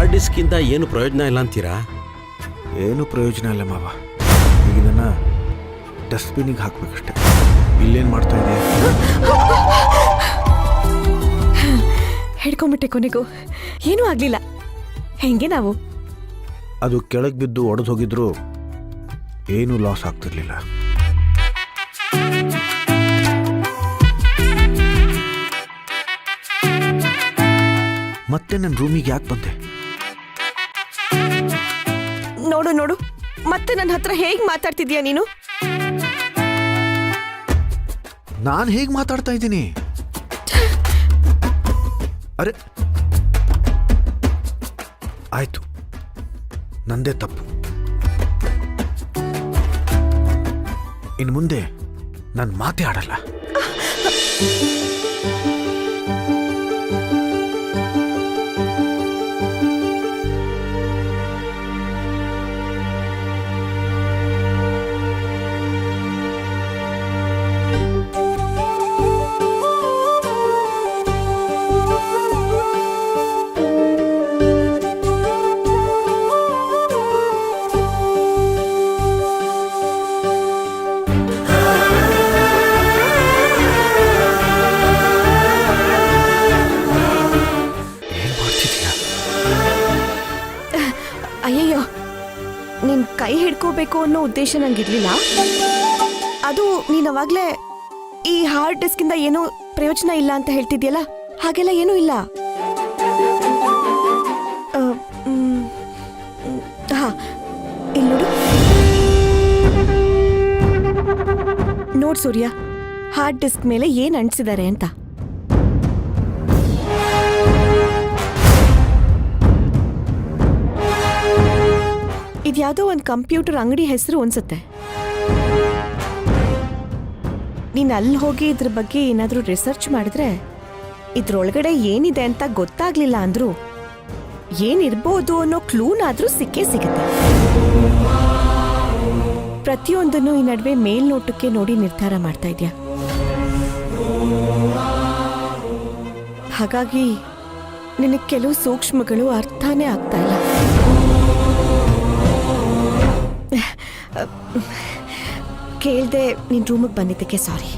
Hard ಡಿಸ್ಕಿಂದ ಏನು ಪ್ರಯೋಜನ ಇಲ್ಲ ಅಂತೀರಾ? ಏನು ಪ್ರಯೋಜನ ಇಲ್ಲ ಮಾವ. ಈಗ ಇದನ್ನು ಡಸ್ಟ್ಬಿನ್ನಿಗೆ ಹಾಕ್ಬೇಕಷ್ಟೆ. ಇಲ್ಲೇನು ಮಾಡ್ತಾ ಇದೆಯಾ? ಹಿಡ್ಕೊಂಬಿಟ್ಟೆ ಕೊನೆಗೂ. ಏನೂ ಆಗ್ಲಿಲ್ಲ. ಹೆಂಗೆ ನಾವು ಅದು ಕೆಳಗೆ ಬಿದ್ದು ಒಡೆದು ಹೋಗಿದ್ರು ಏನೂ ಲಾಸ್ ಆಗ್ತಿರ್ಲಿಲ್ಲ. ಮತ್ತೆ ನನ್ನ ರೂಮಿಗೆ ಯಾಕೆ ಬಂದೆ? ನೋಡು ನೋಡು, ಮತ್ತೆ ನನ್ನ ಹತ್ರ ಹೇಗ್ ಮಾತಾಡ್ತಿದ್ಯಾ ನೀನು? ನಾನು ಹೇಗೆ ಮಾತಾಡ್ತಾ ಇದ್ದೀನಿ? ಅರೆ ಆಯ್ತು, ನಂದೇ ತಪ್ಪು. ಇನ್ನು ಮುಂದೆ ನಾನು ಮಾತೇ ಆಡಲ್ಲ. ಅಯ್ಯಯ್ಯೋ, ನಿನ್ ಕೈ ಹಿಡ್ಕೋಬೇಕು ಅನ್ನೋ ಉದ್ದೇಶ ನಂಗಿರ್ಲಿಲ್ಲ. ಅದು ನೀನ್ ಅವಾಗ್ಲೇ ಈ ಹಾರ್ಡ್ ಡಿಸ್ಕ್ ಇಂದ ಏನೋ ಪ್ರಯೋಜನ ಇಲ್ಲ ಅಂತ ಹೇಳ್ತಿದ್ಯಲ್ಲ, ಹಾಗೆಲ್ಲ ಏನೂ ಇಲ್ಲ. ಹಾ, ಇಲ್ಲಿ ನೋಡು. ನೋಡ್ ಸೂರ್ಯ, ಹಾರ್ಡ್ ಡಿಸ್ಕ್ ಮೇಲೆ ಏನ್ ಅಂಟಿಸಿದ್ದಾರೆ ಅಂತ. ಇದ್ಯಾವುದೋ ಒಂದು ಕಂಪ್ಯೂಟರ್ ಅಂಗಡಿ ಹೆಸರು ಅನ್ಸುತ್ತೆ. ನೀನು ಅಲ್ಲಿ ಹೋಗಿ ಇದ್ರ ಬಗ್ಗೆ ಏನಾದರೂ ರಿಸರ್ಚ್ ಮಾಡಿದ್ರೆ ಇದ್ರೊಳಗಡೆ ಏನಿದೆ ಅಂತ ಗೊತ್ತಾಗ್ಲಿಲ್ಲ ಅಂದ್ರೂ ಏನಿರ್ಬೋದು ಅನ್ನೋ ಕ್ಲೂನಾದ್ರೂ ಸಿಕ್ಕೇ ಸಿಗುತ್ತೆ. ಪ್ರತಿಯೊಂದನ್ನು ಈ ನಡುವೆ ಮೇಲ್ನೋಟಕ್ಕೆ ನೋಡಿ ನಿರ್ಧಾರ ಮಾಡ್ತಾ ಇದ್ಯಾ. ಹಾಗಾಗಿ ನಿನಗೆ ಕೆಲವು ಸೂಕ್ಷ್ಮಗಳು ಅರ್ಥನೇ ಆಗ್ತಾ ಇಲ್ಲ. ಕೇಳ್ದೆ ನಿನ್ ರೂಮಿಗೆ ಬಂದಿದ್ದಕ್ಕೆ ಸಾರಿ.